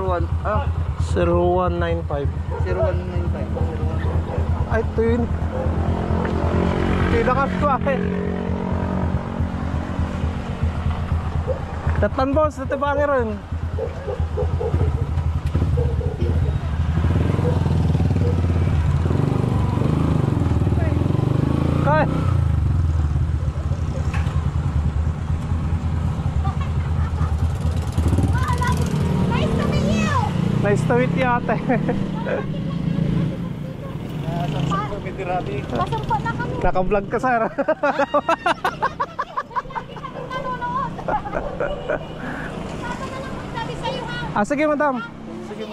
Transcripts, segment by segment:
01, 0195. 0195. Ay, ito yun. Pinakaswahe. Tatan boss, ito bangi rin. Kaya nice to meet you, ate. Pasampo na kami. Naka-vlog ka, Sarah. Sabi sa'yo ha. Sige, madam. Sige.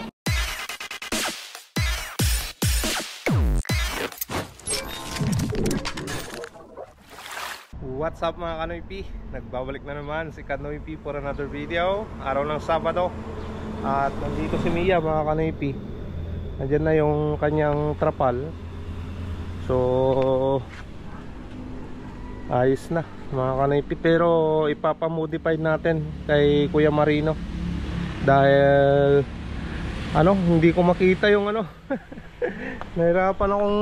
What's up mga Kanoy P? Nagbabalik na naman si Kanoy P for another video. Araw ng Sabado. At nandito si Mia mga Kanoy P. Nandiyan na yung kanyang trapal. So ayos na mga Kanoy P. Pero ipapamodify natin kay Kuya Marino. Dahil hindi ko makita yung nahirapan akong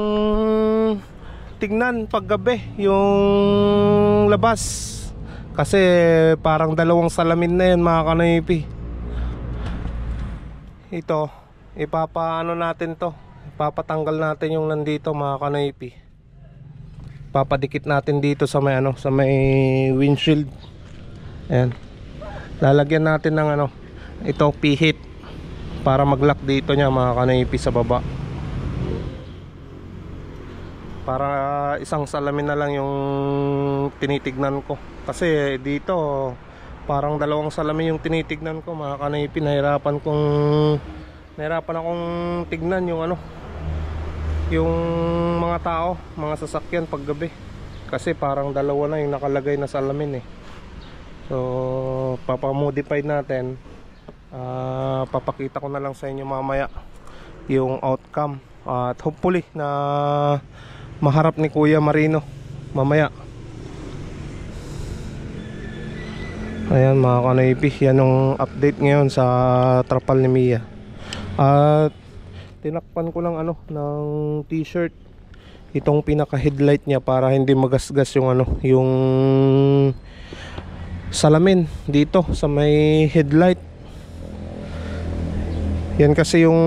tignan paggabi yung labas kasi parang dalawang salamin na yan mga Kanoy P. Ito natin to, ipapatanggal natin yung nandito mga Kanoy P. Papadikit natin dito sa may sa may windshield. Ayan, lalagyan natin ng ito pihit para mag-lock dito niya mga Kanoy P sa baba. Para isang salamin na lang yung tinitignan ko. Kasi dito parang dalawang salamin yung tinitignan ko mga Kanoy P. Nahirapan akong tignan yung mga tao, mga sasakyan paggabi. Kasi parang dalawa na yung nakalagay na salamin eh. So papamodify natin. Papakita ko na lang sa inyo mamaya yung outcome. At hopefully na maharap ni Kuya Marino mamaya. Ayan mga Kanoy P, yan yung update ngayon sa trapal ni Mia. At tinakpan ko lang ng t-shirt itong pinaka headlight niya para hindi magasgas yung salamin dito sa may headlight. Yan kasi yung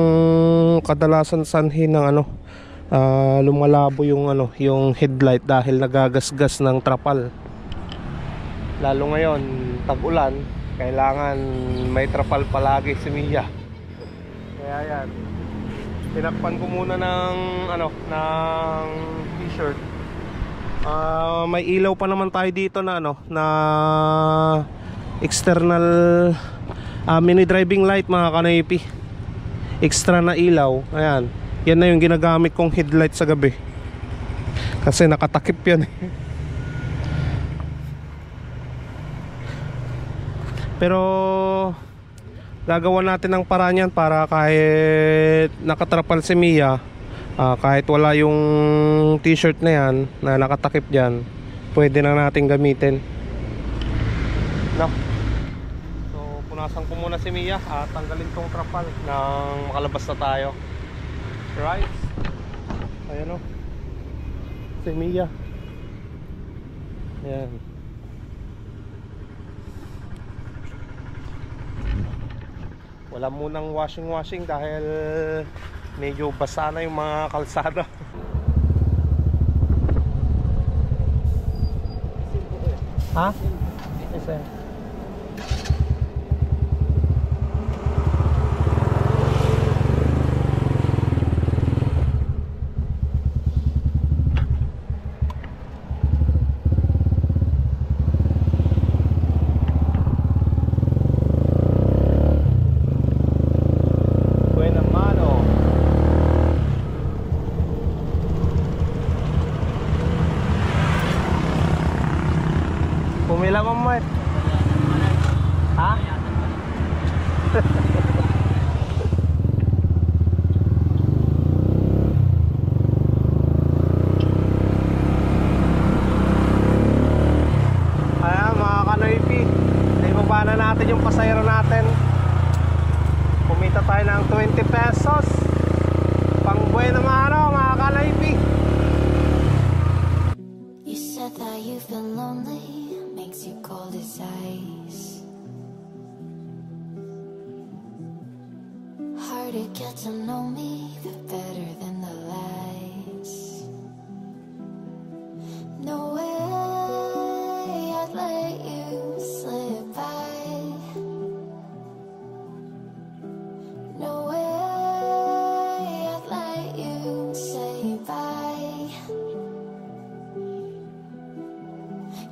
kadalasan sanhin ng lumalabo yung headlight dahil nagagasgas ng trapal. Lalo ngayon tag-ulan, kailangan may trapal palagi si Mia. Kaya yan, tinakpan ko muna ng t-shirt. May ilaw pa naman tayo dito na na external mini driving light mga Kanoy P. Extra na ilaw. Ayan, yan na yung ginagamit kong headlight sa gabi kasi nakatakip yan pero gagawa natin ng paraan yan para kahit nakatrapal si Mia, kahit wala yung t-shirt na yan na nakatakip dyan, pwede na natin gamitin. So punasan ko muna si Mia at tanggalin tong trapal nang makalabas na tayo. Right? Ayan si Mia. Ayan. Wala munang washing dahil medyo basa na yung mga kalsada. Ha? Isa. Pumila mo mo. Ha? Ayan mga Kanoy P, naibaba na natin yung pasayro natin. kumita tayo ng 20 pesos. Pang buhay naman ano, mga kanaypi. You said that you feel lonely, makes you cold as ice. Hard to get to know me, but better than the lies. No way I'd let you slip by. No way I'd let you say bye.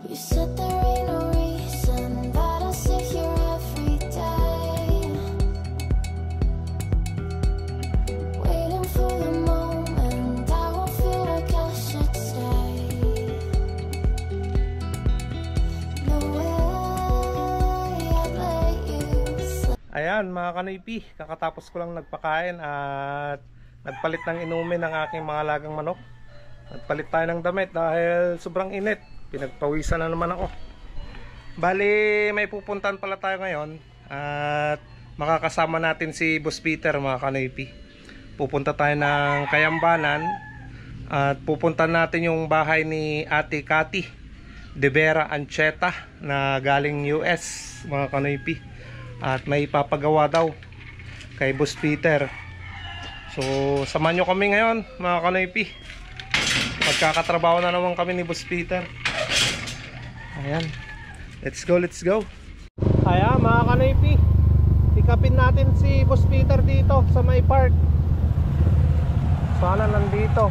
You said there ain't no reason, but I'll sit here every day, waiting for the moment I won't feel like I should stay. No way I'd let you slip. Ayan mga kanaypi, kakatapos ko lang nagpakain at nagpalit ng inumin ng aking mga alagang manok. Nagpalit tayo ng damit dahil sobrang init. Pinagpawisan na naman ako. Bali, may pupuntahan pala tayo ngayon at makakasama natin si Boss Peter mga kanaypi. Pupunta tayo ng Kayambanan at pupuntahan natin yung bahay ni Ate Cathy De Vera Ancheta na galing US mga kanaypi. At may papagawa daw kay Boss Peter. So, samahan nyo kami ngayon mga kanaypi. Magkakatrabaho na naman kami ni Boss Peter. Ayan. Let's go, let's go. Ayan mga kanaypi, pikapin natin si Boss Peter dito sa may park. Sana nandito.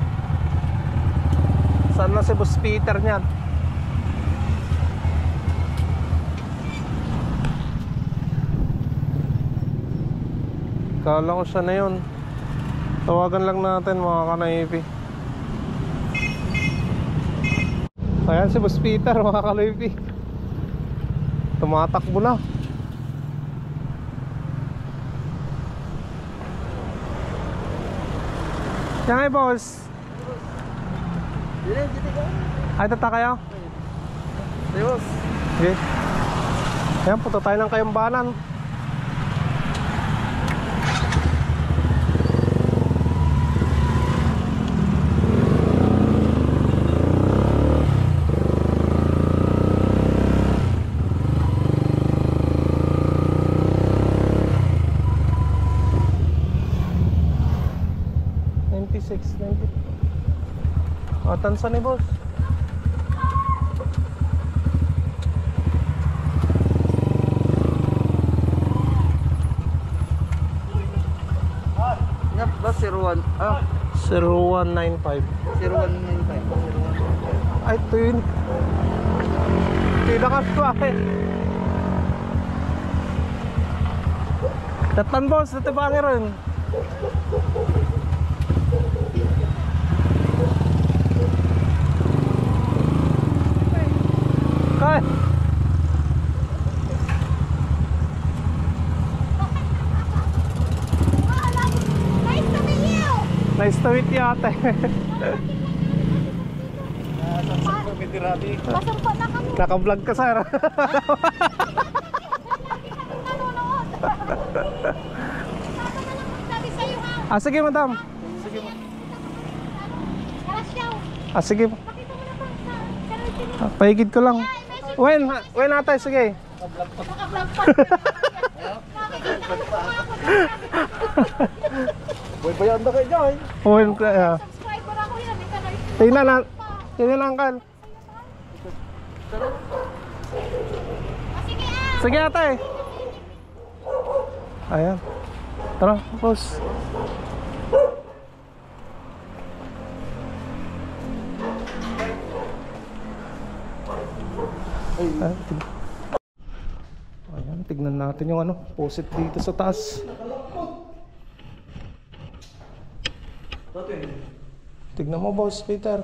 Saan na si Boss Peter niyan? Kala ko siya na yun. Tawagan lang natin mga kanaypi. Ayan si Boss Peter mga kanaypi. Tumatakbo na. Yan ay boss. Ay tata kayo? Ayos. Okay. Ayan, punta tayo ng Kayambanan. Tansan ni boss. Ngap ba 01? 0195. 0195. Ay, ito yun. Tinakas ko eh. Datan boss, dati bangin rin. Kaya nice to meet you ate. Naka-vlog ka sir. Ah sige madam. Sige mo. Ah sige po. Paigid ko lang. When ate, sige. Boy bayan na kayo dyan. When kaya. Tingnan na. Tingnan lang kan. Sige ate. Ayan. Tara, boss. Ayan, tignan natin yung ano, posit dito sa taas. Tignan mo boss Peter.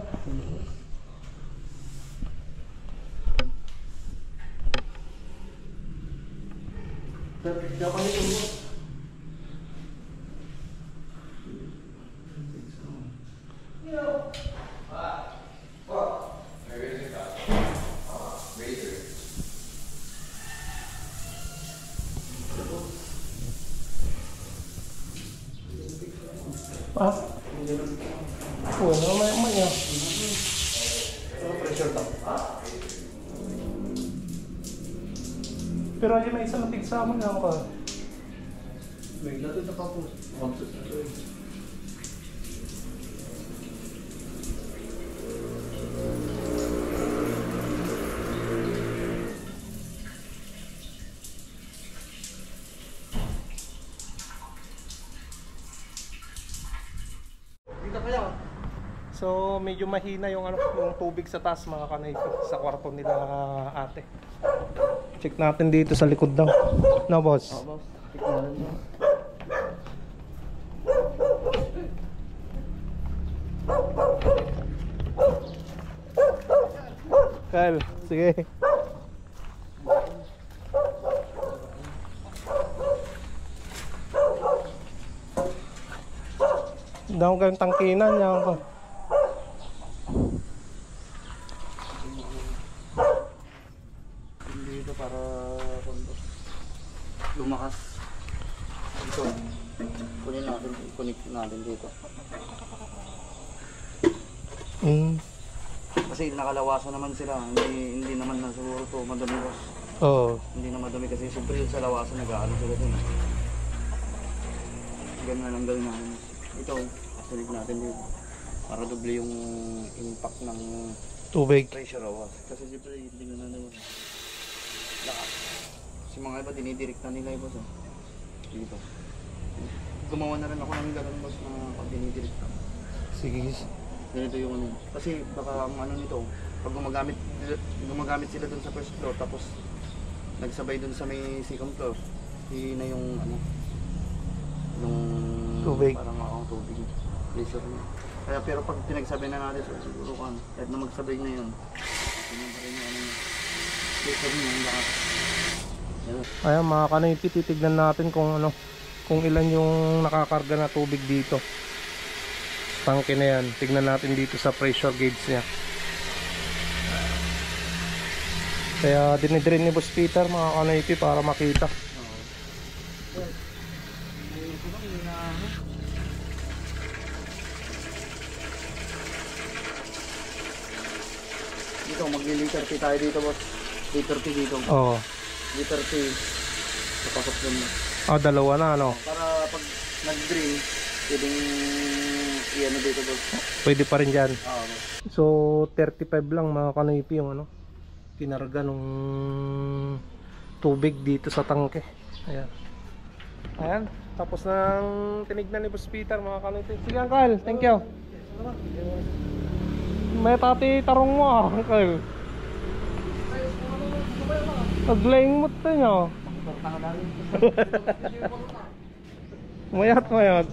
Ah? Oo, mamaya. Pressure top. Pero ayun, may isang napigsama na ako. May lato sa kapos. Kapos na ito eh. So medyo mahina yung yung tubig sa taas mga kanaypi sa kwarto nila ate. Check natin dito sa likod daw. No boss? Oo, boss. Tignan mo. Kyle, sige. Daw kayong tangkinan niya ako. Dito para lumakas. Ito. Kunin natin, connect natin dito. Kasi nakalawasan naman sila. Hindi naman na siguro to madami, boss. Oo. Hindi na madami kasi siyempre yun sa lawasan nag-aano sila dun. Ganun lang gawin natin. Ito, sulit natin dito. Para doble yung impact ng Tubig. pressure awas. Kasi siyempre hindi na naman. Lakas. Kasi mga iba dinidirect na nila iba. Dito. Gumawa na rin ako ng ganun, boss, na pag dinidirect na. Sige. Ganito yung ano. Kasi baka ang ano nito, pag gumagamit sila dun sa first floor tapos nagsabay dun sa may second floor, hindi na yung ano, yung tubig. Parang ako tubig. Pressure na. Kaya pero pag pinagsabay na natin, so, siguro kan, kahit na magsabay na yun, ganyan pa rin yung ano, pressure niya, yung lakas. Ayan mga kanaypi, titignan natin kung ilan yung nakakarga na tubig dito. Tangke na yan. Tignan natin dito sa pressure gauge niya. Kaya dinidrin ni Boss Peter mga kanaypi para makita. Dito, magli-liter T tayo dito, boss. Liter T dito. Oo. Liter T. Papasok dun mo. Dalawa na ano. Para pag nag-green, pwedeng i-ano dito, boss. Pwede pa rin dyan. Boss. So 35 lang mga kanaypi yung kinarga nung tubig dito sa tangke. Ayan. Ayan. Tapos nang tinignan ni Boss Peter mga kanaypi. Sige Uncle, thank you. May tati tarong mo Uncle. Paglaying mo ito nyo. Mayat.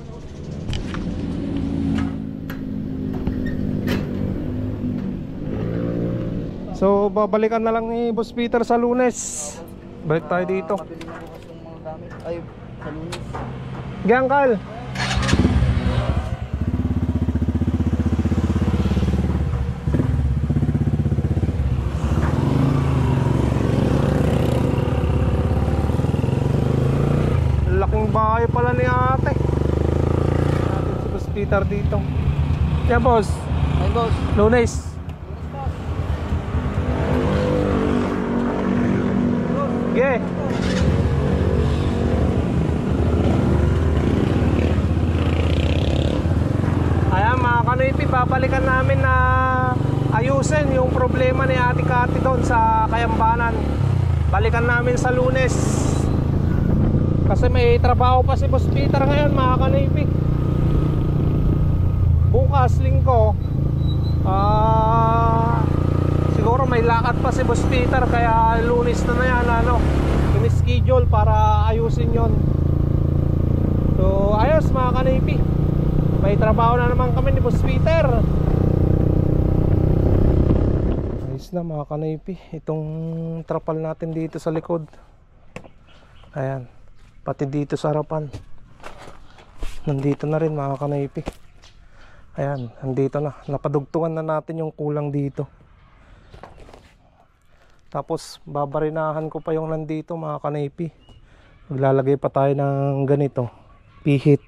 So babalikan na lang ni Boss Peter sa Lunes. Balik tayo dito. Mabili na bukas yung mga gamit. Ay, sa Lunes. Gangkal. Laking bahay pala ni ate. Natin si Boss Peter dito. Yan boss. Ay, boss. Lunes. Okay. Ayan mga kanaypi, babalikan namin na ayusin yung problema ni Ate Kati doon sa Kayambanan. Balikan namin sa Lunes. Kasi may trabaho pa si Boss Peter ngayon mga kanaypi. Bukas linggo siguro may lakad pa si Boss Peter, kaya Lunes na yan in-schedule para ayusin yon. So ayos mga kanaypi, may trabaho na naman kami ni Boss Peter. Ayos na mga kanaypi, itong trapal natin dito sa likod. Ayan, pati dito sa harapan nandito na rin mga kanaypi. Ayan, nandito na, napadugtungan na natin yung kulang dito. Tapos babarinahan ko pa yung nandito mga kanaypi. Maglalagay pa tayo ng ganito, pihit.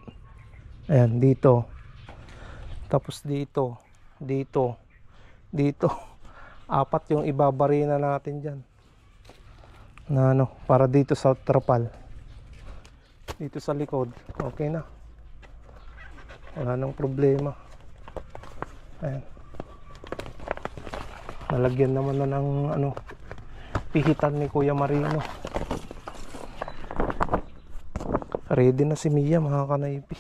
Ayan dito. Tapos dito, dito, dito. Apat yung ibabari na natin dyan. Na ano, para dito sa trapal. Dito sa likod, okay na. Wala nang problema. Ayan. Nalagyan naman na ng ano, pihitan ni Kuya Marino. Ready na si Mia, mga kanaypi.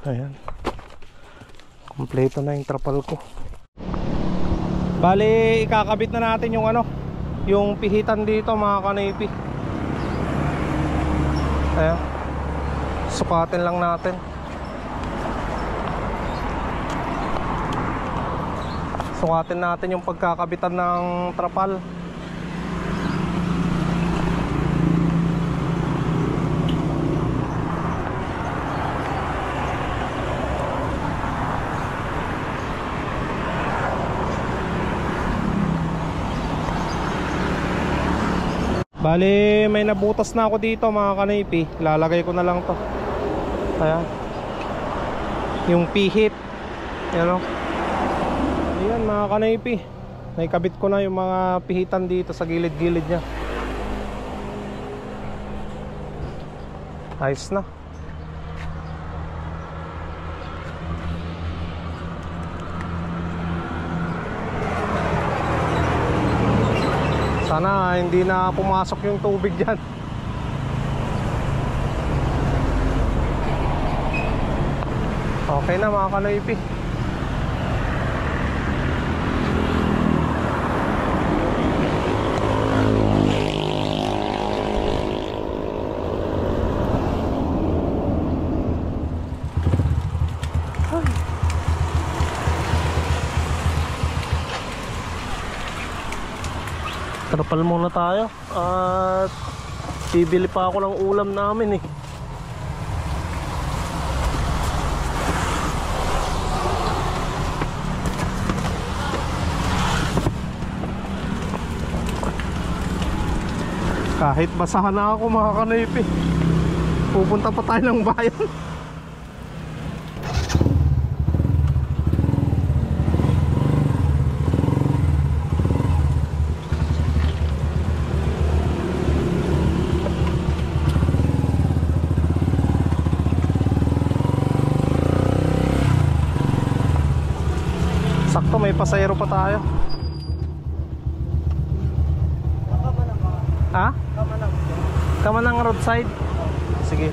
Ayan. Kompleto na yung trapal ko. Bali, ikakabit na natin yung ano, yung pihitan dito, mga kanaypi. Ayan. Sukatin lang natin. Sukatin natin yung pagkakabitan ng trapal. Bali, may nabutas na ako dito, mga kanaypi. Lalagay ko na lang to. Ayan. Yung pihit. Ayan o. Ayan, mga kanaypi. Naikabit ko na yung mga pihitan dito sa gilid-gilid nya. Ayos na. Sana hindi na pumasok yung tubig dyan. Okay na, mga kanaypi. Trapal muna tayo at bibili pa ako ng ulam namin eh. Kahit basahan na ako, mga kanaypi, pupunta pa tayo ng bayan. Sakto, may pasayro pa tayo. Ha? Kamanang roadside? Sige.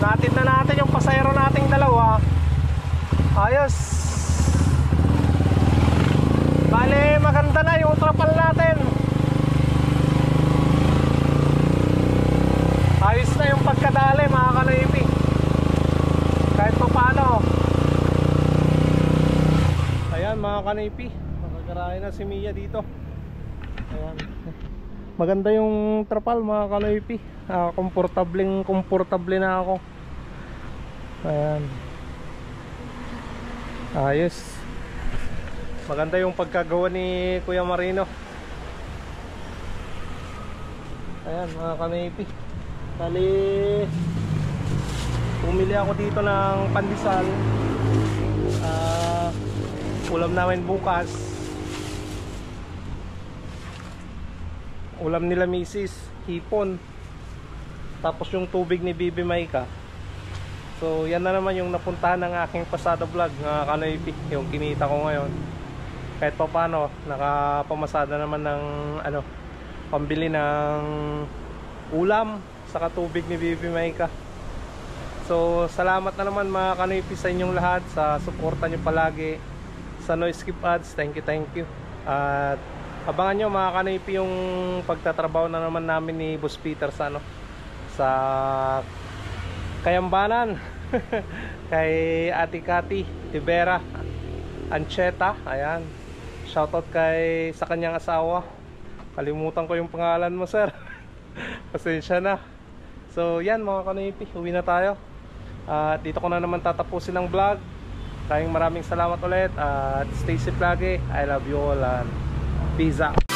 Natin na natin yung pasayro nating dalawa. Ayos. Bale, maganda na yung trapal natin. Ayos na yung pagkadali, mga kanaypi. Kahit pa paano. Ayan, mga kanaypi, makagarahin na si Mia dito. Ayan. Maganda yung trapal, mga kanaypi. Komportable na ako. Ayan. Ayos. Maganda yung pagkagawa ni Kuya Marino. Ayan, mga kanaypi. Bali, pumili ako dito ng pandesal. Ulam namin bukas. Ulam nila misis, hipon. Tapos yung tubig ni Bibi Maika. So yan na naman yung napuntahan ng aking pasada vlog, mga kanaypi, yung kinita ko ngayon. Kahit pa paano, nakapamasada naman ng ano, pambili ng ulam saka tubig ni Bibi Maika. So salamat na naman mga kanipi sa inyong lahat sa suporta nyo palagi sa No Skip Ads. Thank you. At abangan nyo mga kanipi yung pagtatrabaho na naman namin ni Boss Peter sa sa Kayambanan. Kay Ate Cathy Tibera Ancheta. Ayan, shoutout sa kanyang asawa. Kalimutan ko yung pangalan mo, sir. Pasensya na. So yan mga kanipi, uwi na tayo. Dito ko na naman tatapusin ang vlog. Maraming salamat ulit. At stay safe lagi. I love you all and peace out.